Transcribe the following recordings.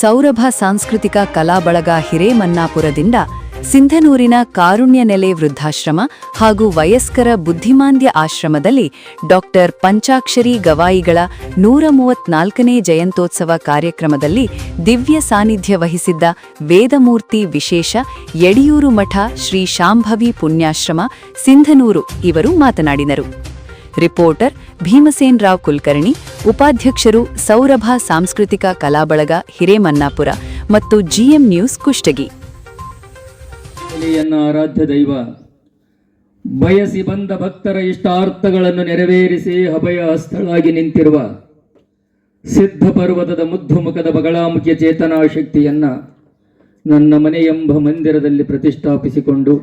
ಸೌರಭ ಸಾಂಸ್ಕೃತಿಕ ಕಲಾ ಬಳಗ ಹಿರೇಮನ್ನಾಪುರದಿಂದ ಸಿಂಧನೂರಿನ ಕಾರುಣ್ಯ ನೆಲೆ ವೃದ್ಧಾಶ್ರಮ ಹಾಗೂ ವಯಸ್ಕರ ಬುದ್ಧಿಮಾಂದ್ಯ ಆಶ್ರಮದಲ್ಲಿ ಡಾಕ್ಟರ್ ಪಂಚಾಕ್ಷರಿ ಗವಾಯಿಗಳ 134ನೇ ಜಯಂತ್ಯೋತ್ಸವ ಕಾರ್ಯಕ್ರಮದಲ್ಲಿ ದಿವ್ಯ ಸಾನ್ನಿಧ್ಯ ವಹಿಸಿದ್ದ ವೇದಮೂರ್ತಿ ವಿಶೇಷ ಯಡಿಯೂರು ಮಠ ಶ್ರೀ ಶಾಂಭವಿ ಪುಣ್ಯಾಶ್ರಮ ಸಿಂಧನೂರು ಇವರು ಮಾತನಾಡಿದರು. ರಿಪೋರ್ಟರ್ ಭೀಮಸೇನ್ ರಾವ್ ಕುಲಕರ್ಣಿ, ಉಪಾಧ್ಯಕ್ಷರು ಸೌರಭ ಸಾಂಸ್ಕೃತಿಕ ಕಲಾ ಬಳಗ ಹಿರೇಮನ್ನಾಪುರ ಮತ್ತು ಜಿಎಂ ನ್ಯೂಸ್ ಕುಷ್ಟಗಿ. ಆರಾಧ್ಯ ದೈವ ಬಯಸಿ ಬಂದ ಭಕ್ತರ ಇಷ್ಟಾರ್ಥಗಳನ್ನು ನೆರವೇರಿಸಿ ಅಭಯ ಹಸ್ತಳಾಗಿ ನಿಂತಿರುವ ಸಿದ್ಧ ಪರ್ವತದ ಮುದ್ದು ಮುಖದ ಬಗಳಾಮುಖಿಯ ಚೇತನಾ ಶಕ್ತಿಯನ್ನ ನನ್ನ ಮನೆಯೆಂಬ ಮಂದಿರದಲ್ಲಿ ಪ್ರತಿಷ್ಠಾಪಿಸಿಕೊಂಡು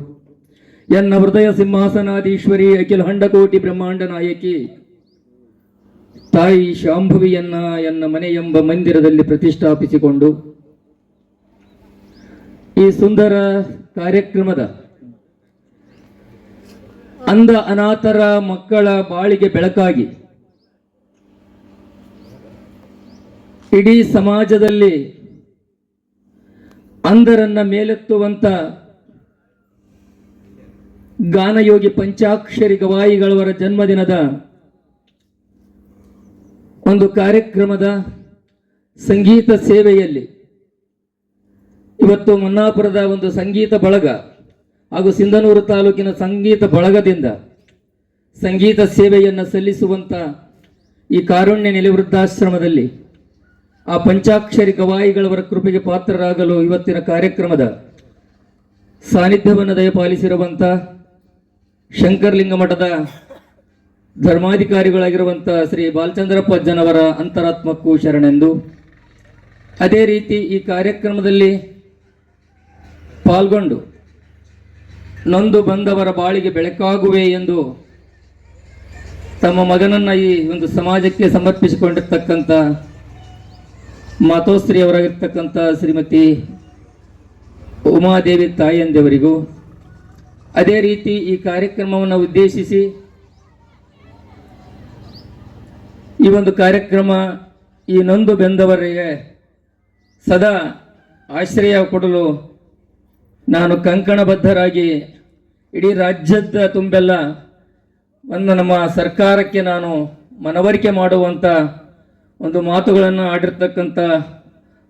ಎನ್ನ ಹೃದಯ ಸಿಂಹಾಸನಾಧೀಶ್ವರಿ ಅಖಿಲ ಹಂಡಕೋಟಿ ಬ್ರಹ್ಮಾಂಡ ನಾಯಕಿ ತಾಯಿ ಶಾಂಭವಿಯನ್ನ ಎನ್ನ ಮನೆಯೆಂಬ ಮಂದಿರದಲ್ಲಿ ಪ್ರತಿಷ್ಠಾಪಿಸಿಕೊಂಡು ಈ ಸುಂದರ ಕಾರ್ಯಕ್ರಮದ ಅಂಧ ಅನಾಥರ ಮಕ್ಕಳ ಬಾಳಿಗೆ ಬೆಳಕಾಗಿ ಇಡೀ ಸಮಾಜದಲ್ಲಿ ಅಂಧರನ್ನ ಮೇಲೆತ್ತುವಂತ ಗಾನಯೋಗಿ ಪಂಚಾಕ್ಷರಿ ಗವಾಯಿಗಳವರ ಜನ್ಮದಿನದ ಒಂದು ಕಾರ್ಯಕ್ರಮದ ಸಂಗೀತ ಸೇವೆಯಲ್ಲಿ ಇವತ್ತು ಮನ್ನಾಪುರದ ಒಂದು ಸಂಗೀತ ಬಳಗ ಹಾಗೂ ಸಿಂಧನೂರು ತಾಲೂಕಿನ ಸಂಗೀತ ಬಳಗದಿಂದ ಸಂಗೀತ ಸೇವೆಯನ್ನು ಸಲ್ಲಿಸುವಂತ ಈ ಕಾರುಣ್ಯ ನೆಲೆ ವೃದ್ಧಾಶ್ರಮದಲ್ಲಿ ಆ ಪಂಚಾಕ್ಷರಿ ಗವಾಯಿಗಳವರ ಕೃಪೆಗೆ ಪಾತ್ರರಾಗಲು ಇವತ್ತಿನ ಕಾರ್ಯಕ್ರಮದ ಸಾನ್ನಿಧ್ಯವನ್ನು ದಯಪಾಲಿಸಿರುವಂತ ಶಂಕರಲಿಂಗ ಮಠದ ಧರ್ಮಾಧಿಕಾರಿಗಳಾಗಿರುವಂಥ ಶ್ರೀ ಬಾಲಚಂದ್ರಪ್ಪ ಅಜ್ಜನವರ ಅಂತರಾತ್ಮಕ್ಕೂ ಶರಣೆಂದು, ಅದೇ ರೀತಿ ಈ ಕಾರ್ಯಕ್ರಮದಲ್ಲಿ ಪಾಲ್ಗೊಂಡು ನೊಂದು ಬಂದವರ ಬಾಳಿಗೆ ಬೆಳಕಾಗುವೆ ಎಂದು ತಮ್ಮ ಮಗನನ್ನ ಈ ಒಂದು ಸಮಾಜಕ್ಕೆ ಸಮರ್ಪಿಸಿಕೊಂಡಿರ್ತಕ್ಕಂಥ ಮಾತೋಶ್ರೀಯವರಾಗಿರ್ತಕ್ಕಂಥ ಶ್ರೀಮತಿ ಉಮಾದೇವಿ ತಾಯಿಯಂದವರಿಗೂ, ಅದೇ ರೀತಿ ಈ ಕಾರ್ಯಕ್ರಮವನ್ನು ಉದ್ದೇಶಿಸಿ ಈ ಒಂದು ಕಾರ್ಯಕ್ರಮ ಈ ನೊಂದು ಬೆಂದವರಿಗೆ ಸದಾ ಆಶ್ರಯ ಕೊಡಲು ನಾನು ಕಂಕಣಬದ್ಧರಾಗಿ ಇಡೀ ರಾಜ್ಯದ ತುಂಬೆಲ್ಲ ಒಂದು ನಮ್ಮ ಸರ್ಕಾರಕ್ಕೆ ನಾನು ಮನವರಿಕೆ ಮಾಡುವಂಥ ಒಂದು ಮಾತುಗಳನ್ನು ಆಡಿರ್ತಕ್ಕಂಥ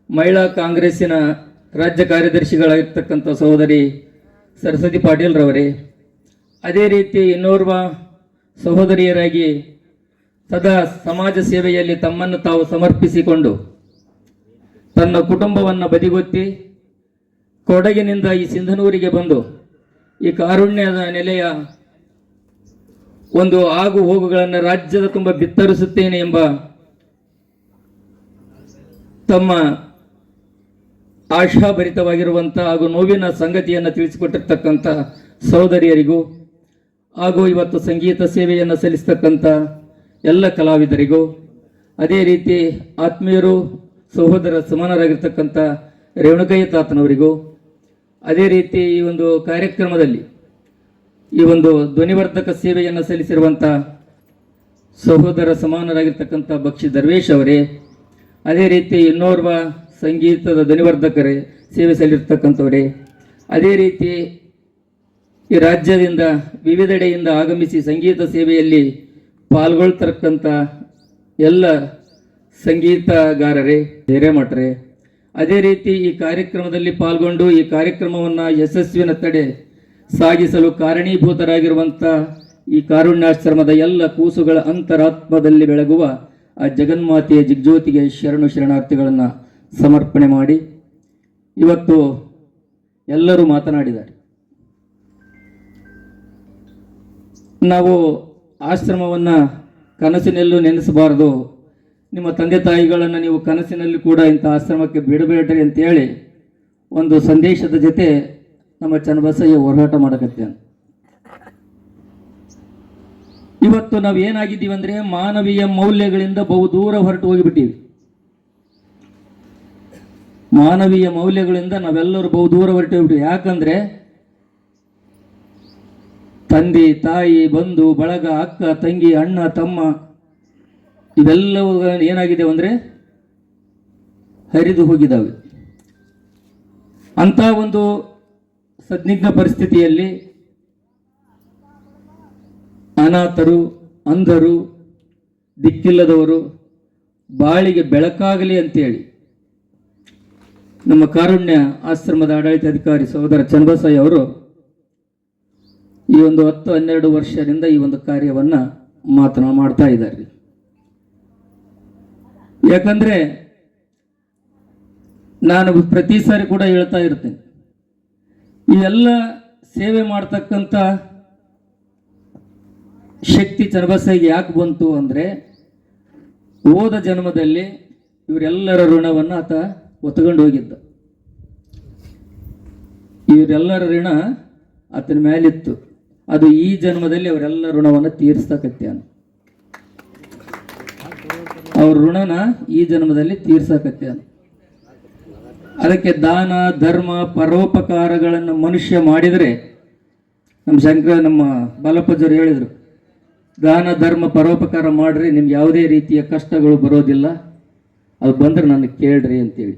ಮಹಿಳಾ ಕಾಂಗ್ರೆಸ್ಸಿನ ರಾಜ್ಯ ಕಾರ್ಯದರ್ಶಿಗಳಾಗಿರ್ತಕ್ಕಂಥ ಸಹೋದರಿ ಸರಸ್ವತಿ ಪಾಟೀಲ್ ರವರೇ, ಅದೇ ರೀತಿ ಇನ್ನೋರ್ವ ಸಹೋದರಿಯರಾಗಿ ಸದಾ ಸಮಾಜ ಸೇವೆಯಲ್ಲಿ ತಮ್ಮನ್ನು ತಾವು ಸಮರ್ಪಿಸಿಕೊಂಡು ತನ್ನ ಕುಟುಂಬವನ್ನು ಬದಿಗೊತ್ತಿ ಕೊಡಗಿನಿಂದ ಈ ಸಿಂಧನೂರಿಗೆ ಬಂದು ಈ ಕಾರುಣ್ಯದ ನೆಲೆಯ ಒಂದು ಆಗು ಹೋಗುಗಳನ್ನು ರಾಜ್ಯದ ತುಂಬ ಬಿತ್ತರಿಸುತ್ತೇನೆ ಎಂಬ ತಮ್ಮ ಆಶಾಭರಿತವಾಗಿರುವಂಥ ಹಾಗೂ ನೋವಿನ ಸಂಗತಿಯನ್ನು ತಿಳಿಸಿಕೊಟ್ಟಿರ್ತಕ್ಕಂಥ ಸಹೋದರಿಯರಿಗೂ ಹಾಗೂ ಇವತ್ತು ಸಂಗೀತ ಸೇವೆಯನ್ನು ಸಲ್ಲಿಸ್ತಕ್ಕಂಥ ಎಲ್ಲ ಕಲಾವಿದರಿಗೂ, ಅದೇ ರೀತಿ ಆತ್ಮೀಯರು ಸಹೋದರ ಸಮಾನರಾಗಿರ್ತಕ್ಕಂಥ ರೇಣುಕಯ್ಯ ತಾತನವರಿಗೂ, ಅದೇ ರೀತಿ ಈ ಒಂದು ಕಾರ್ಯಕ್ರಮದಲ್ಲಿ ಈ ಒಂದು ಧ್ವನಿವರ್ಧಕ ಸೇವೆಯನ್ನು ಸಲ್ಲಿಸಿರುವಂಥ ಸಹೋದರ ಸಮಾನರಾಗಿರ್ತಕ್ಕಂಥ ಬಕ್ಷಿ ದರ್ವೇಶ್ ಅವರೇ, ಅದೇ ರೀತಿ ಇನ್ನೋರ್ವ ಸಂಗೀತದ ಧ್ವನಿವರ್ಧಕರೇ ಸೇವೆ ಸಲ್ಲಿರ್ತಕ್ಕಂಥವರೇ, ಅದೇ ರೀತಿ ಈ ರಾಜ್ಯದಿಂದ ವಿವಿಧೆಡೆಯಿಂದ ಆಗಮಿಸಿ ಸಂಗೀತ ಸೇವೆಯಲ್ಲಿ ಪಾಲ್ಗೊಳ್ತಕ್ಕಂಥ ಎಲ್ಲ ಸಂಗೀತಗಾರರೇ, ಹಿರೇಮಠರೇ, ಅದೇ ರೀತಿ ಈ ಕಾರ್ಯಕ್ರಮದಲ್ಲಿ ಪಾಲ್ಗೊಂಡು ಈ ಕಾರ್ಯಕ್ರಮವನ್ನು ಯಶಸ್ವಿನ ತಡೆ ಸಾಗಿಸಲು ಕಾರಣೀಭೂತರಾಗಿರುವಂಥ ಈ ಕಾರುಣ್ಯಾಶ್ರಮದ ಎಲ್ಲ ಕೂಸುಗಳ ಅಂತರಾತ್ಮದಲ್ಲಿ ಬೆಳಗುವ ಆ ಜಗನ್ಮಾತೆಯ ಜಿಗ್ಜ್ಯೋತಿಗೆ ಶರಣಾರ್ಥಿಗಳನ್ನು ಸಮರ್ಪಣೆ ಮಾಡಿ ಇವತ್ತು ಎಲ್ಲರೂ ಮಾತನಾಡಿದ್ದಾರೆ. ನಾವು ಆಶ್ರಮವನ್ನು ಕನಸಿನಲ್ಲೂ ನೆನೆಸಬಾರದು, ನಿಮ್ಮ ತಂದೆ ತಾಯಿಗಳನ್ನು ನೀವು ಕನಸಿನಲ್ಲಿ ಕೂಡ ಇಂಥ ಆಶ್ರಮಕ್ಕೆ ಬಿಡಬೇಡ್ರಿ ಅಂತೇಳಿ ಒಂದು ಸಂದೇಶದ ಜೊತೆ ನಮ್ಮ ಚನ್ನಬಸಯ್ಯ ಹೋರಾಟ ಮಾಡಕತ್ತೇನೆ. ಇವತ್ತು ನಾವು ಏನಾಗಿದ್ದೀವಿ ಅಂದರೆ ಮಾನವೀಯ ಮೌಲ್ಯಗಳಿಂದ ಬಹುದೂರ ಹೊರಟು ಹೋಗಿಬಿಟ್ಟಿವಿ. ಮಾನವೀಯ ಮೌಲ್ಯಗಳಿಂದ ನಾವೆಲ್ಲರೂ ಬಹುದೂರ ಹೊರಟು ಹೋಗ್ಬಿಟ್ಟಿವಿ. ಯಾಕಂದರೆ ತಂದೆ ತಾಯಿ ಬಂಧು ಬಳಗ ಅಕ್ಕ ತಂಗಿ ಅಣ್ಣ ತಮ್ಮ ಇವೆಲ್ಲವೂ ಏನಾಗಿದೆ ಅಂದರೆ ಹರಿದು ಹೋಗಿದ್ದಾವೆ. ಅಂಥ ಒಂದು ಸಂದಿಗ್ಧ ಪರಿಸ್ಥಿತಿಯಲ್ಲಿ ಅನಾಥರು, ಅಂಧರು, ದಿಕ್ಕಿಲ್ಲದವರು ಬಾಳಿಗೆ ಬೆಳಕಾಗಲಿ ಅಂತೇಳಿ ನಮ್ಮ ಕಾರುಣ್ಯ ಆಶ್ರಮದ ಆಡಳಿತಾಧಿಕಾರಿ ಸಹೋದರ ಚನ್ನಬಸಯ್ಯ ಅವರು ಈ ಒಂದು 10-12 ವರ್ಷದಿಂದ ಈ ಒಂದು ಕಾರ್ಯವನ್ನು ಮಾಡ್ತಾ ಇದ್ದಾರೆ. ಯಾಕಂದ್ರೆ ನಾನು ಪ್ರತಿ ಸಾರಿ ಕೂಡ ಹೇಳ್ತಾ ಇರ್ತೇನೆ, ಈ ಎಲ್ಲ ಸೇವೆ ಮಾಡ್ತಕ್ಕಂಥ ಶಕ್ತಿ ಚನ್ನಬಸಯ್ಯಗೆ ಯಾಕೆ ಬಂತು ಅಂದರೆ, ಹೋದ ಜನ್ಮದಲ್ಲಿ ಇವರೆಲ್ಲರ ಋಣವನ್ನು ಆತ ಹೊತ್ಕೊಂಡು ಹೋಗಿದ್ದ. ಇವರೆಲ್ಲರ ಋಣ ಆತನ ಮೇಲಿತ್ತು. ಅದು ಈ ಜನ್ಮದಲ್ಲಿ ಅವರೆಲ್ಲ ಋಣವನ್ನು ತೀರ್ಸಕತ್ಯಾನ. ಅವ್ರ ಋಣನ ಈ ಜನ್ಮದಲ್ಲಿ ತೀರ್ಸಕತ್ಯಾನ. ಅದಕ್ಕೆ ದಾನ, ಧರ್ಮ, ಪರೋಪಕಾರಗಳನ್ನು ಮನುಷ್ಯ ಮಾಡಿದರೆ, ನಮ್ಮ ಬಾಲಪ್ಪಜ್ಜರು ಹೇಳಿದರು, ದಾನ, ಧರ್ಮ, ಪರೋಪಕಾರ ಮಾಡ್ರಿ, ನಿಮ್ಗೆ ಯಾವುದೇ ರೀತಿಯ ಕಷ್ಟಗಳು ಬರೋದಿಲ್ಲ, ಅದು ಬಂದ್ರೆ ನನಗೆ ಕೇಳ್ರಿ ಅಂತೇಳಿ.